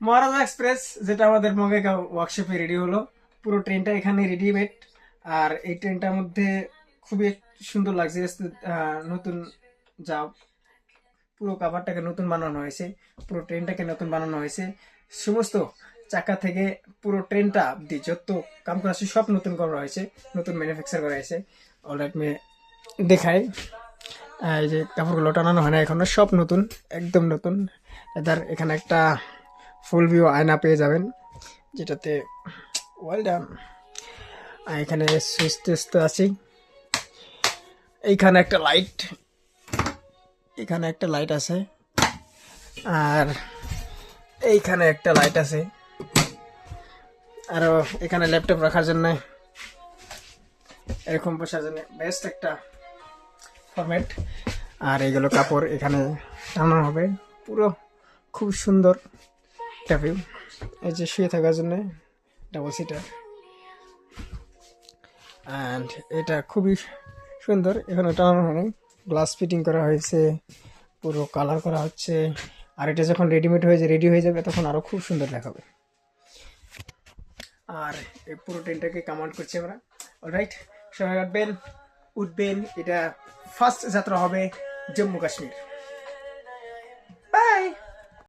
মহারাজা express যেটা আমাদের বঙ্গাইগাঁও ওয়ার্কশপে রেডি হলো, পুরো ট্রেনটা এখানে রেডিমেড। আর এই ট্রেনটার মধ্যে খুবই সুন্দর লাগছে। নতুন যা পুরো কাভারটাকে নতুন বানানো হয়েছে, পুরো ট্রেনটাকে নতুন বানানো হয়েছে। সমস্ত চাকা থেকে পুরো ট্রেনটা অব্দি যত কাম করা আছে সব নতুন করা হয়েছে, নতুন ম্যানুফ্যাকচার করা হয়েছে। অলরাইট মে দেখাই, এই যে কাপড়গুলো টানানো হয় না এখনো, সব নতুন, একদম নতুন। এখানে একটা ফুল ভিউ আয়না পেয়ে যাবেন, যেটাতে ওয়েল ডান। এখানে সুইচ টেস্ট তো আছেই। এইখানে একটা লাইট, এখানে একটা লাইট আছে, আর এইখানে একটা লাইট আছে, আরো এখানে ল্যাপটপ রাখার জন্য, এরকম বসার জন্য বেস্ট একটা ফরম্যাট। আর এইগুলো কাপড় এখানে টানানো হবে, পুরো খুব সুন্দর একটা ভিউ। এই যে শুয়ে থাকার জন্য ডাবল সিটার, অ্যান্ড এটা খুবই সুন্দর। এখানে টানানো হয়নি, গ্লাস ফিটিং করা হয়েছে, পুরো কালার করা হচ্ছে। আর এটা যখন রেডি হয়ে যাবে তখন আরও খুব সুন্দর দেখাবে। আর এই পুরো ট্রেনটাকে কমান্ড করছি আমরা। অলরাইট, সবাই উঠবেন। এটা ফার্স্ট যাত্রা হবে জম্মু কাশ্মীর।